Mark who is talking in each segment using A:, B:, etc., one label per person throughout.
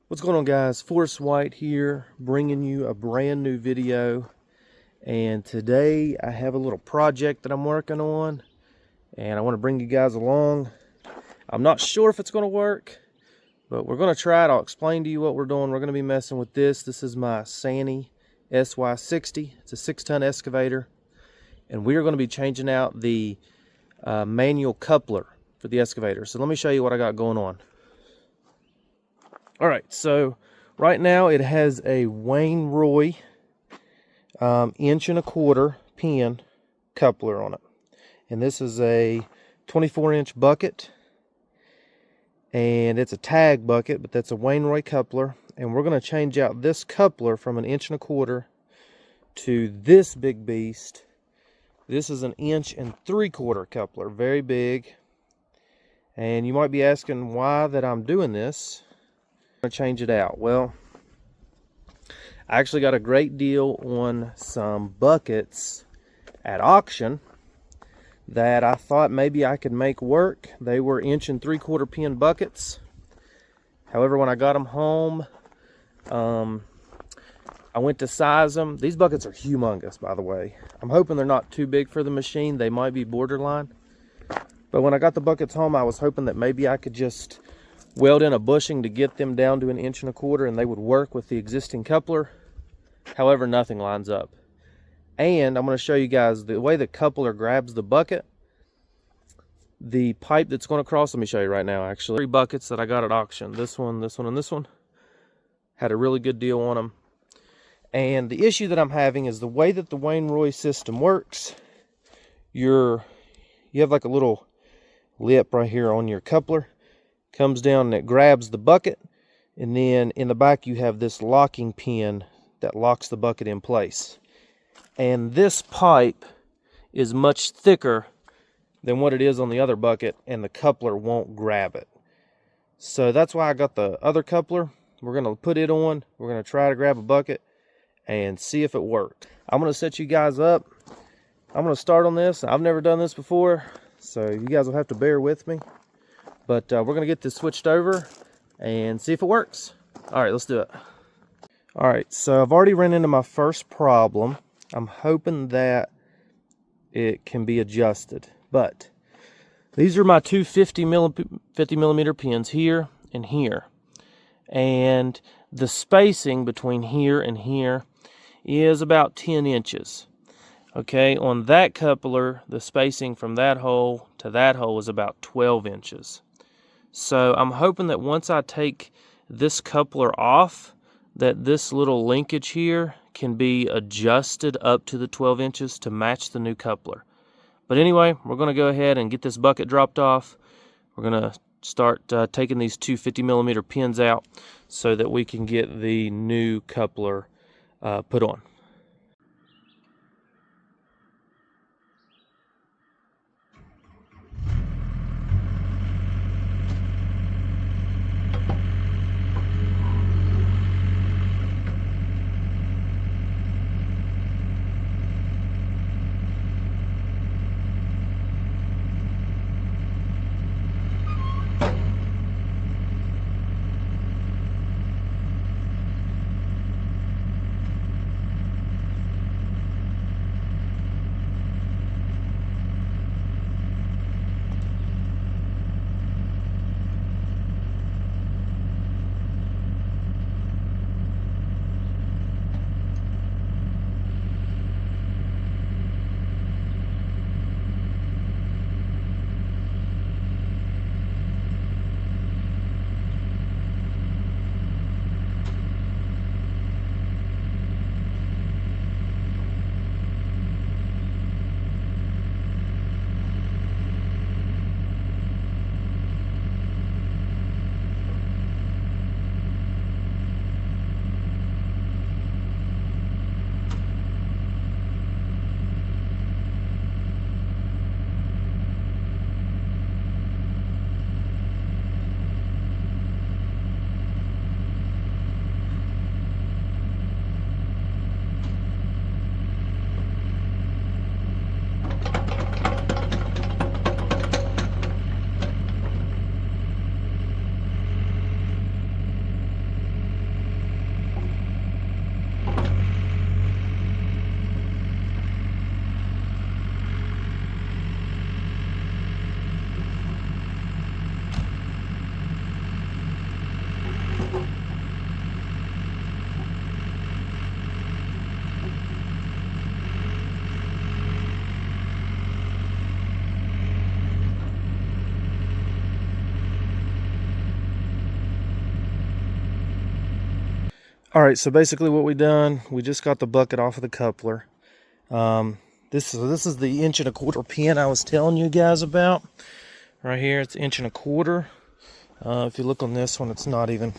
A: What's going on, guys? Forrest White here, bringing you a brand new video. And today I have a little project that I'm working on, and I want to bring you guys along. I'm not sure if it's going to work, but we're going to try it. I'll explain to you what we're doing. We're going to be messing with this. This is my Sany Sy60. It's a 6-ton excavator, and we are going to be changing out the manual coupler for the excavator. So let me show you what I got going on. All right, so right now it has a Wain 1.25" pin coupler on it, and this is a 24-inch bucket, and it's a tag bucket, but that's a Wain coupler. And we're going to change out this coupler from an 1.25" to this big beast. This is an 1.75" coupler, very big. And you might be asking why that I'm doing this. Change it out. Well, I actually got a great deal on some buckets at auction that I thought maybe I could make work. They were 1.75" pin buckets. However, when I got them home, I went to size them. These buckets are humongous, by the way. I'm hoping they're not too big for the machine. They might be borderline. But when I got the buckets home, I was hoping that maybe I could just weld in a bushing to get them down to an 1.25" and they would work with the existing coupler. However, nothing lines up. And I'm going to show you guys the way the coupler grabs the bucket. The pipe that's going across, let me show you right now actually. 3 buckets that I got at auction. This one, and this one. Had a really good deal on them. And the issue that I'm having is the way that the Wain system works. You have like a little lip right here on your coupler. Comes down and it grabs the bucket, and then in the back you have this locking pin that locks the bucket in place. And this pipe is much thicker than what it is on the other bucket, and the coupler won't grab it. So that's why I got the other coupler. We're going to put it on. We're going to try to grab a bucket and see if it works. I'm going to set you guys up. I'm going to start on this. I've never done this before, so you guys will have to bear with me. But we're going to get this switched over and see if it works. All right, let's do it. All right, so I've already run into my first problem. I'm hoping that it can be adjusted. But these are my two 50 millimeter pins, here and here. And the spacing between here and here is about 10 inches. Okay, on that coupler, the spacing from that hole to that hole is about 12 inches. So I'm hoping that once I take this coupler off, that this little linkage here can be adjusted up to the 12 inches to match the new coupler. But anyway, we're going to go ahead and get this bucket dropped off. We're going to start taking these two 50 millimeter pins out so that we can get the new coupler put on. All right, so basically what we done, we just got the bucket off of the coupler. This is the 1.25 inch pin I was telling you guys about. Right here, it's 1.25 inch. If you look on this one, it's not even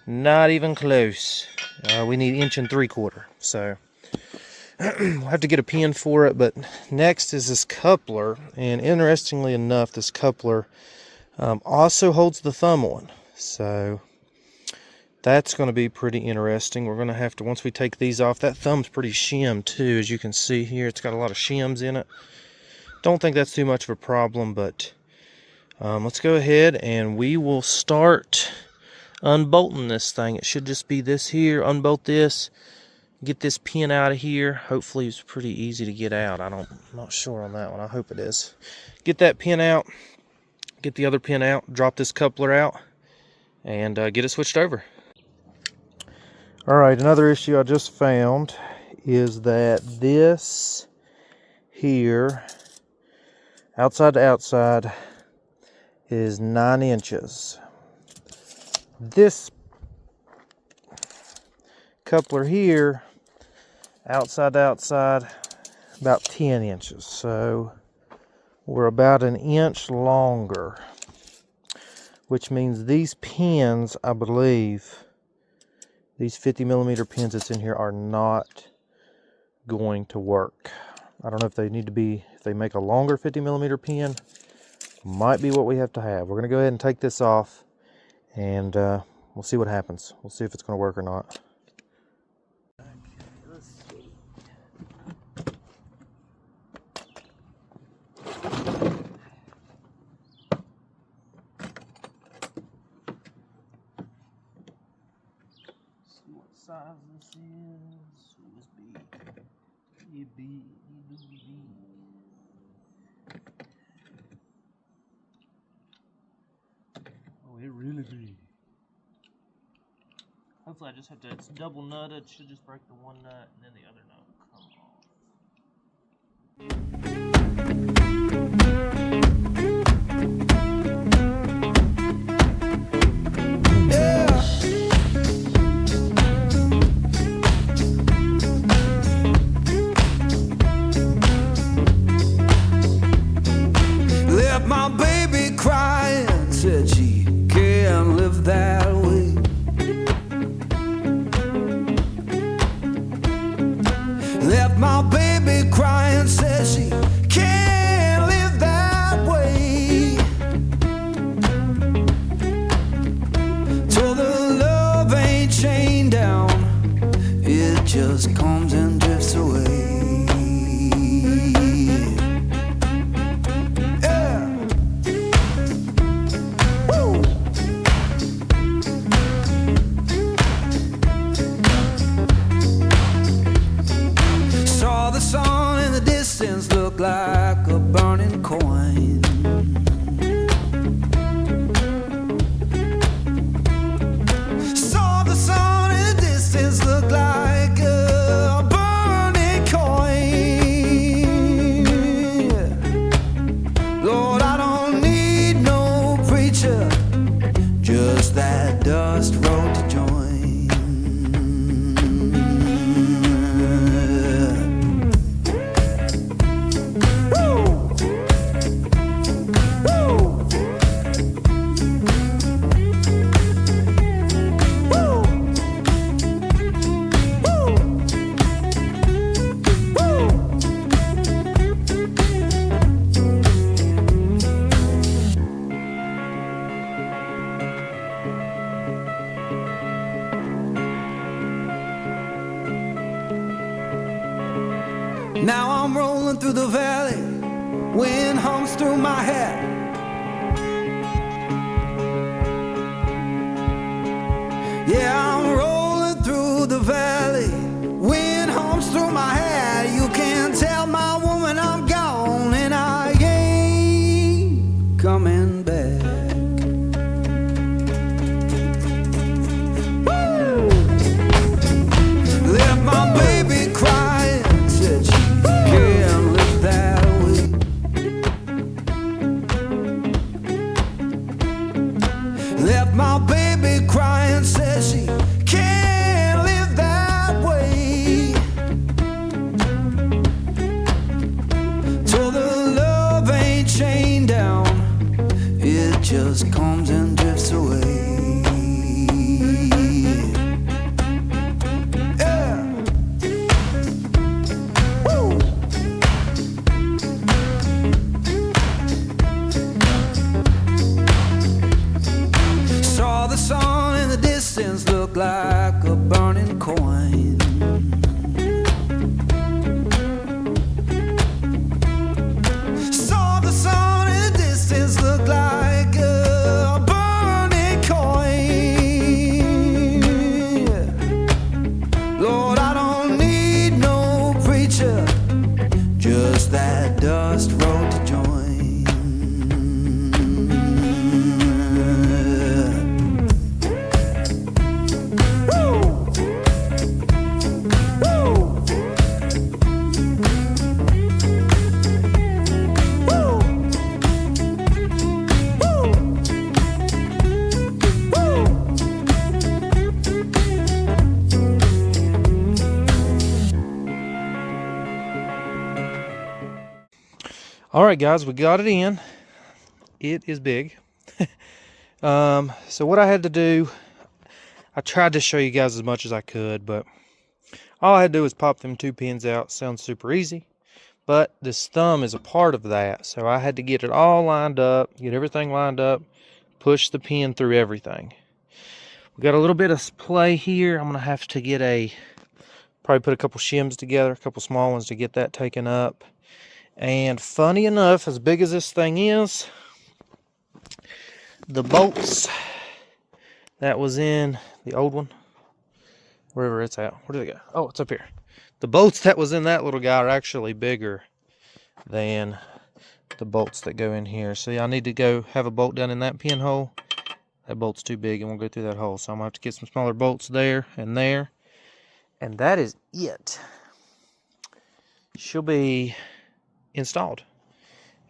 A: close. We need 1.75 inch. So we'll have to get a pin for it. But next is this coupler, and interestingly enough, this coupler also holds the thumb on. So that's going to be pretty interesting. We're going to have to, once we take these off, that thumb's pretty shimmed too, as you can see here. It's got a lot of shims in it. Don't think that's too much of a problem, but let's go ahead and we will start unbolting this thing. It should just be this here. Unbolt this, get this pin out of here. Hopefully it's pretty easy to get out. I'm not sure on that one. I hope it is. Get that pin out, get the other pin out, drop this coupler out, and get it switched over. All right, another issue I just found is that this here, outside to outside, is 9 inches. This coupler here, outside to outside, about 10 inches. So we're about 1 inch longer, which means these pins, I believe, these 50mm pins that's in here are not going to work. I don't know if they need to be, if they make a longer 50mm pin, might be what we have to have. We're going to go ahead and take this off, and we'll see what happens. We'll see if it's going to work or not. Size this is. It was big. Big. Oh, it really big. Hopefully I just have to, it's double nutted. Should just break the one nut and then the other nut will come off.
B: My baby crying, said she can't live that way. Left my baby crying, said she can't live that way. Told her love ain't chained down, it just comes and drifts away. Like a burning coin. Saw the sun in the distance look like a burning coin. Lord, I don't need no preacher, just that dust road to join. Now I'm rolling through the valley, wind hums through my hair. Yeah, I'm rolling through the valley, wind hums through my hair. You can tell my woman I'm gone and I ain't coming back. Woo! Left my baby crying, said she can't live that way. Left my baby crying, said she
A: All right, guys, we got it in. It is big. So what I had to do, I tried to show you guys as much as I could, but all I had to do was pop them 2 pins out. Sounds super easy, but this thumb is a part of that. So I had to get it all lined up, get everything lined up, push the pin through everything. We got a little bit of play here. I'm gonna have to get probably put a couple shims together, a couple small ones to get that taken up. And funny enough, as big as this thing is, the bolts that was in the old one, wherever it's at, where did it go? Oh, it's up here. The bolts that was in that little guy are actually bigger than the bolts that go in here. So yeah, I need to go have a bolt down in that pinhole. That bolt's too big and won't go through that hole. So I'm gonna have to get some smaller bolts there and there. And that is it. She'll be installed.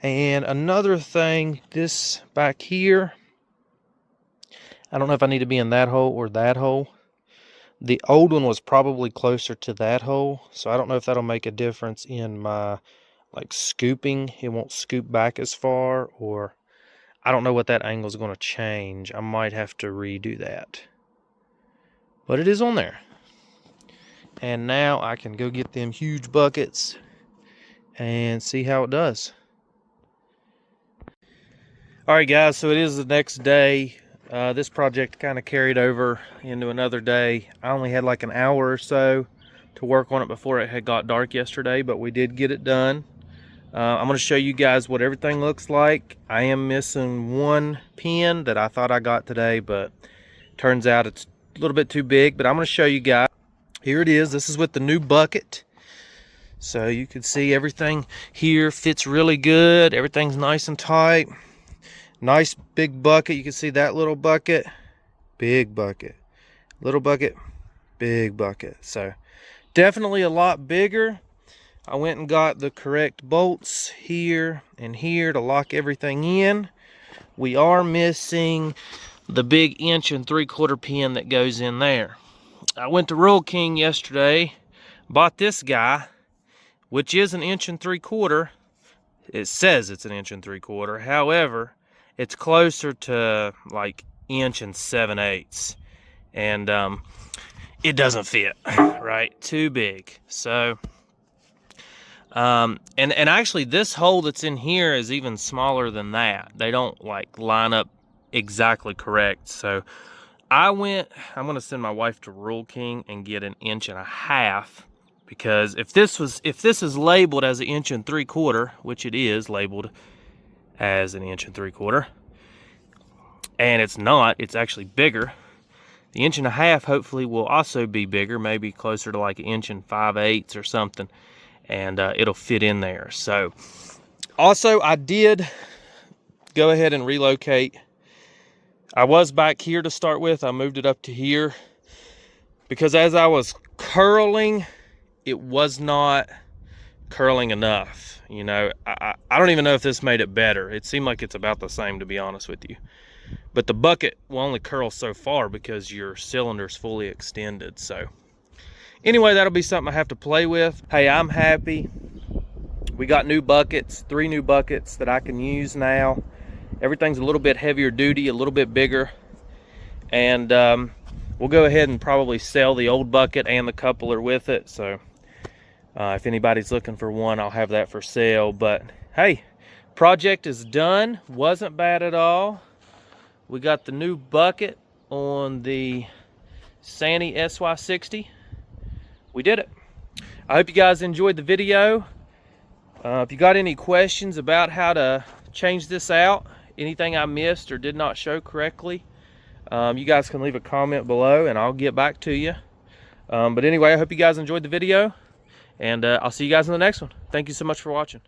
A: And another thing, this back here, I don't know if I need to be in that hole or that hole. The old one was probably closer to that hole, so I don't know if that'll make a difference in my like scooping. It won't scoop back as far, or I don't know what that angle is going to change. I might have to redo that. But it is on there. And now I can go get them huge buckets and see how it does. Alright guys, so it is the next day. This project kind of carried over into another day. I only had like an hour or so to work on it before it had got dark yesterday, but we did get it done. I'm going to show you guys what everything looks like. I am missing one pin that I thought I got today, but turns out it's a little bit too big, but I'm going to show you guys. Here it is. This is with the new bucket. So you can see everything here fits really good. Everything's nice and tight. Nice big bucket. You can see that little bucket, big bucket, little bucket, big bucket. So definitely a lot bigger. I went and got the correct bolts here and here to lock everything in. We are missing the big 1 3/4 pin that goes in there. I went to Rural King yesterday, bought this guy, which is 1 3/4. It says it's 1 3/4. However, it's closer to like 1 7/8, and it doesn't fit, right? Too big. So, and actually this hole that's in here is even smaller than that. They don't like line up exactly correct. So I'm gonna send my wife to Rural King and get 1 1/2 inch, because if this is labeled as 1 3/4, which it is labeled as 1 3/4, and it's not, it's actually bigger. The 1 1/2 hopefully will also be bigger, maybe closer to like 1 5/8 or something, and it'll fit in there. So also I did go ahead and relocate. I was back here to start with. I moved it up to here because as I was curling, it was not curling enough. You know, I don't even know if this made it better. It seemed like it's about the same, to be honest with you. But the bucket will only curl so far because your cylinder's fully extended. So anyway, that'll be something I have to play with. Hey, I'm happy. We got new buckets, 3 new buckets that I can use now. Everything's a little bit heavier duty, a little bit bigger. And we'll go ahead and probably sell the old bucket and the coupler with it. So if anybody's looking for one, I'll have that for sale. But hey, project is done. Wasn't bad at all. We got the new bucket on the Sany Sy60. We did it. I hope you guys enjoyed the video. If you got any questions about how to change this out, anything I missed or did not show correctly, you guys can leave a comment below and I'll get back to you. But anyway, I hope you guys enjoyed the video, and I'll see you guys in the next one. Thank you so much for watching.